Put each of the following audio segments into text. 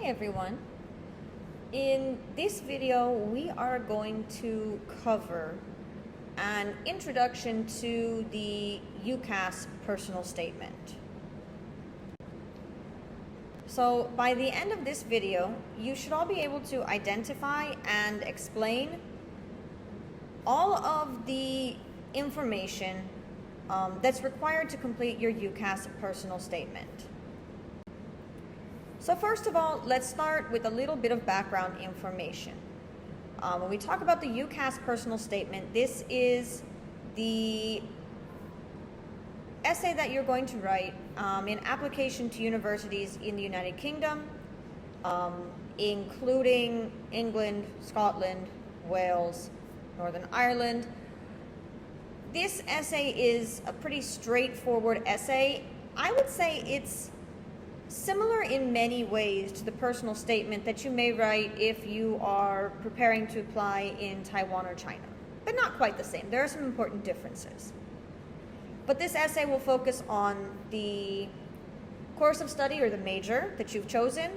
Hi everyone. In this video, we are going to cover an introduction to the UCAS Personal Statement. So by the end of this video, you should all be able to identify and explain all of the information that's required to complete your UCAS Personal Statement. So first of all, let's start with a little bit of background information. When we talk about the UCAS Personal Statement, this is the essay that you're going to write in application to universities in the United Kingdom, including England, Scotland, Wales, Northern Ireland. This essay is a pretty straightforward essay. I would say it's similar in many ways to the personal statement that you may write if you are preparing to apply in Taiwan or China, but not quite the same. There are some important differences. But this essay will focus on the course of study or the major that you've chosen,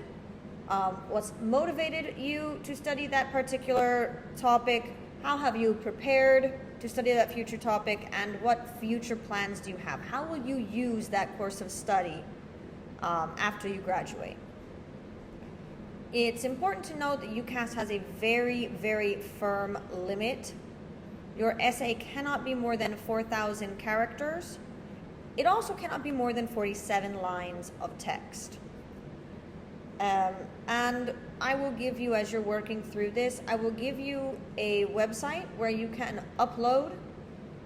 what's motivated you to study that particular topic, how have you prepared to study that future topic, and what future plans do you have? How will you use that course of study after you graduate? It's important to note that UCAS has a very, very firm limit. Your essay cannot be more than 4,000 characters. It also cannot be more than 47 lines of text. And I will give you, as you're working through this, I will give you a website where you can upload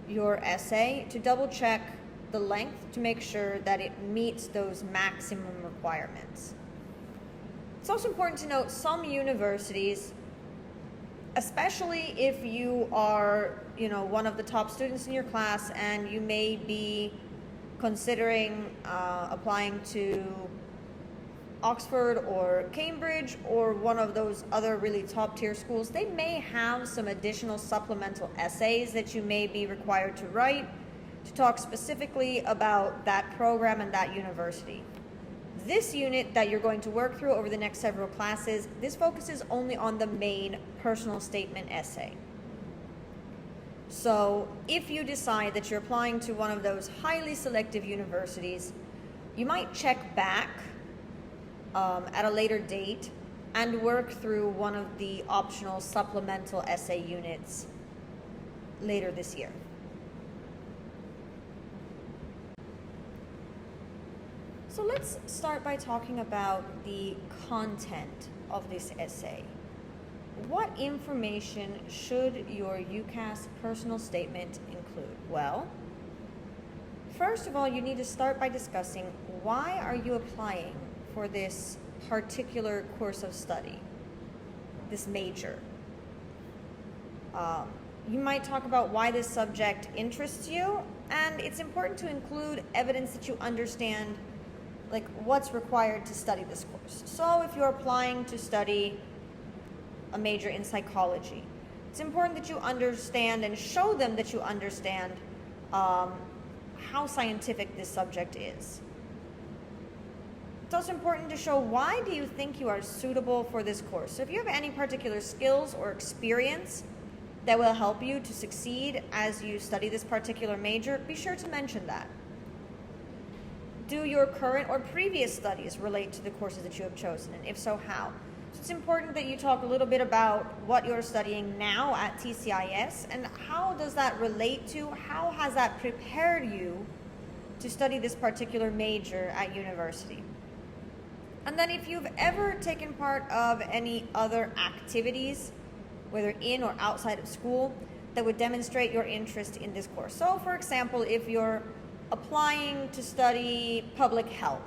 your essay to double check the length to make sure that it meets those maximum requirements. It's also important to note some universities, especially if you are, one of the top students in your class and you may be considering applying to Oxford or Cambridge or one of those other really top tier schools, they may have some additional supplemental essays that you may be required to write to talk specifically about that program and that university. This unit that you're going to work through over the next several classes, this focuses only on the main personal statement essay. So if you decide that you're applying to one of those highly selective universities, you might check back at a later date and work through one of the optional supplemental essay units later this year. So let's start by talking about the content of this essay. What information should your UCAS personal statement include? Well, first of all, you need to start by discussing why are you applying for this particular course of study, this major. You might talk about why this subject interests you, and it's important to include evidence that you understand like what's required to study this course. So if you're applying to study a major in psychology, it's important that you understand and show them that you understand how scientific this subject is. It's also important to show why do you think you are suitable for this course. So if you have any particular skills or experience that will help you to succeed as you study this particular major, be sure to mention that. Do your current or previous studies relate to the courses that you have chosen, and if so, how? So it's important that you talk a little bit about what you're studying now at TCIS and how does that relate to, how has that prepared you to study this particular major at university? And then if you've ever taken part of any other activities, whether in or outside of school, that would demonstrate your interest in this course. So for example, if you're applying to study public health,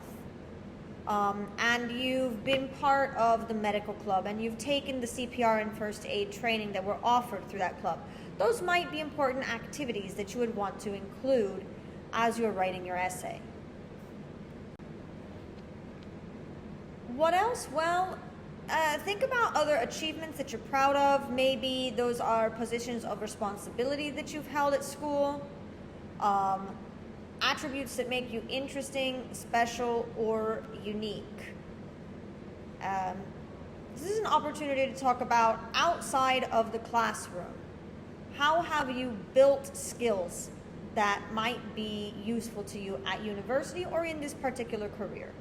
and you've been part of the medical club and you've taken the CPR and first aid training that were offered through that club, those might be important activities that you would want to include as you're writing your essay. What else? Well, think about other achievements that you're proud of. Maybe those are positions of responsibility that you've held at school. attributes that make you interesting, special, or unique. Um, this is an opportunity to talk about outside of the classroom. How have you built skills that might be useful to you at university or in this particular career?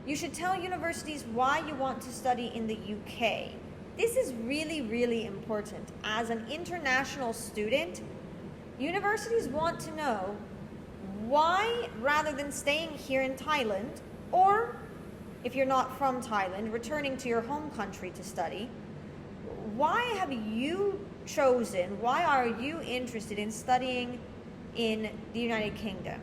You should tell universities why you want to study in the UK. This is really, really important. As an international student, universities want to know why, rather than staying here in Thailand, or if you're not from Thailand, returning to your home country to study, why have you chosen, why are you interested in studying in the United Kingdom?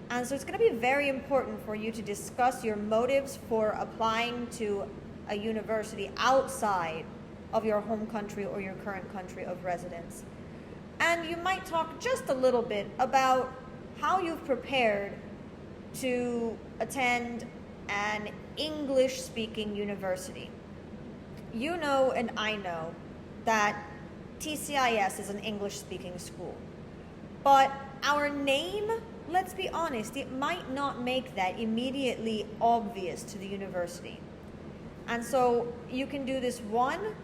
And so it's going to be very important for you to discuss your motives for applying to a university outside of your home country or your current country of residence. And you might talk just a little bit about how you've prepared to attend an English-speaking university. You know and I know that TCIS is an English-speaking school. But our name, let's be honest, it might not make that immediately obvious to the university. And so you can do this, one,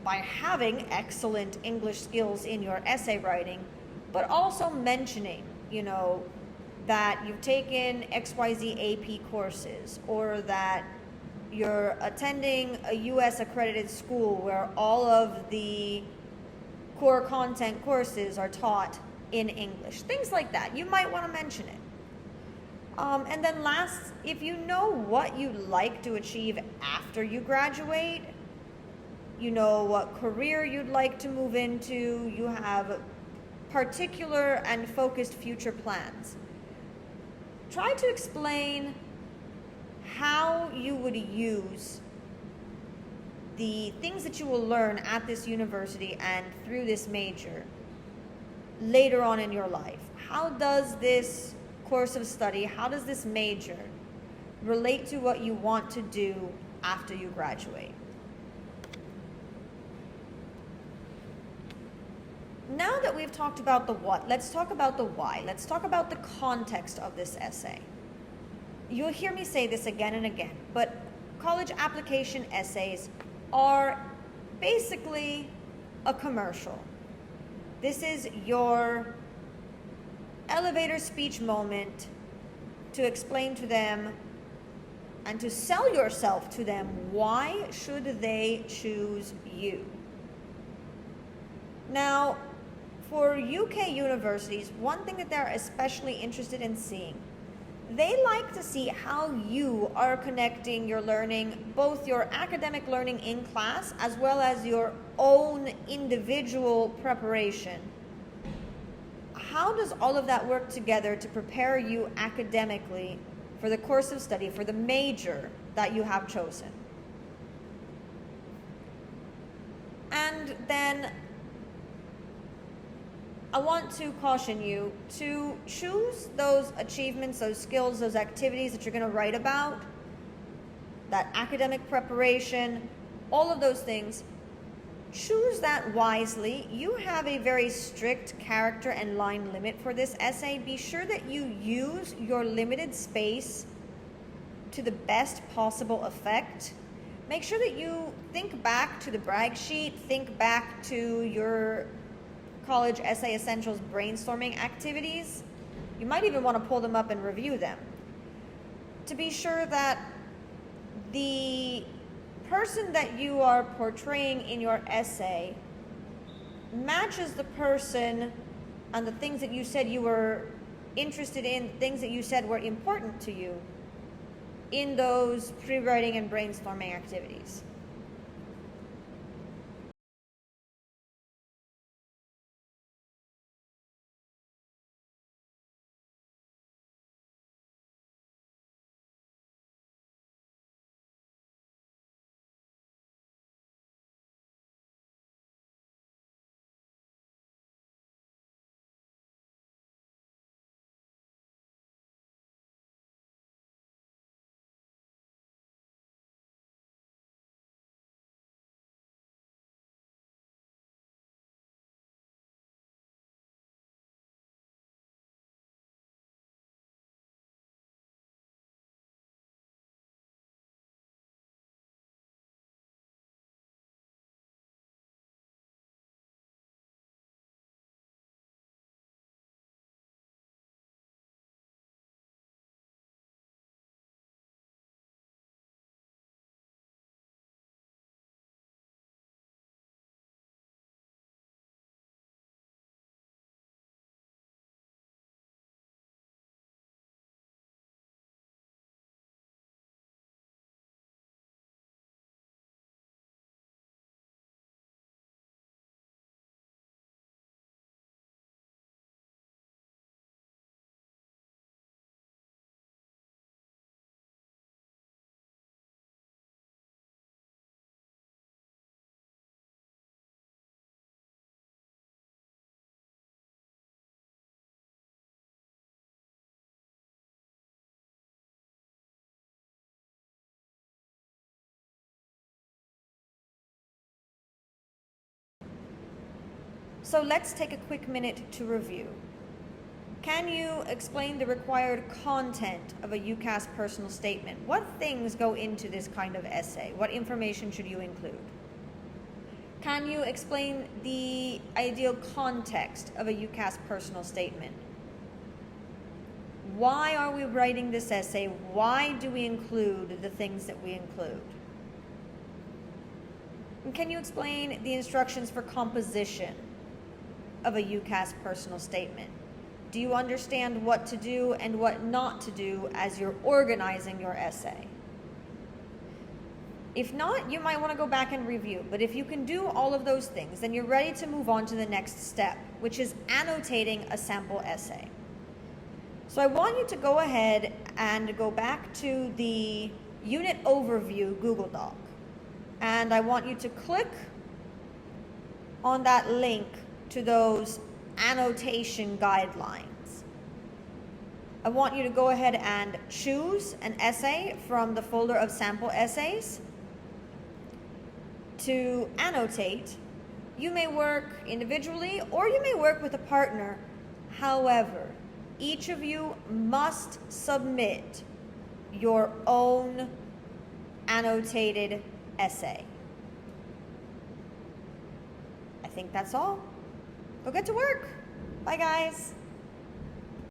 by having excellent English skills in your essay writing, but also mentioning, that you've taken XYZ AP courses, or that you're attending a US accredited school where all of the core content courses are taught in English. Things like that. You might want to mention it. And then last, if you know what you'd like to achieve after you graduate, you know what career you'd like to move into, you have particular and focused future plans. Try to explain how you would use the things that you will learn at this university and through this major later on in your life. How does this course of study, how does this major relate to what you want to do after you graduate? Now that we've talked about the what, let's talk about the why. Let's talk about the context of this essay. You'll hear me say this again and again, but college application essays are basically a commercial. This is your elevator speech moment to explain to them and to sell yourself to them why should they choose you. Now, for UK universities, one thing that they're especially interested in seeing, they like to see how you are connecting your learning, both your academic learning in class as well as your own individual preparation. How does all of that work together to prepare you academically for the course of study, for the major that you have chosen? And then I want to caution you to choose those achievements, those skills, those activities that you're going to write about, that academic preparation, all of those things. Choose that wisely. You have a very strict character and line limit for this essay. Be sure that you use your limited space to the best possible effect. Make sure that you think back to the brag sheet, think back to your college essay essentials brainstorming activities. You might even want to pull them up and review them to be sure that the person that you are portraying in your essay matches the person and the things that you said you were interested in, things that you said were important to you in those pre-writing and brainstorming activities. So let's take a quick minute to review. Can you explain the required content of a UCAS personal statement? What things go into this kind of essay? What information should you include? Can you explain the ideal context of a UCAS personal statement? Why are we writing this essay? Why do we include the things that we include? And can you explain the instructions for composition of a UCAS personal statement? Do you understand what to do and what not to do as you're organizing your essay? If not, you might want to go back and review. But if you can do all of those things, then you're ready to move on to the next step, which is annotating a sample essay. So I want you to go ahead and go back to the Unit Overview Google Doc. And I want you to click on that link to those annotation guidelines. I want you to go ahead and choose an essay from the folder of sample essays to annotate. You may work individually or you may work with a partner. However, each of you must submit your own annotated essay. I think that's all. Go get to work. Bye, guys.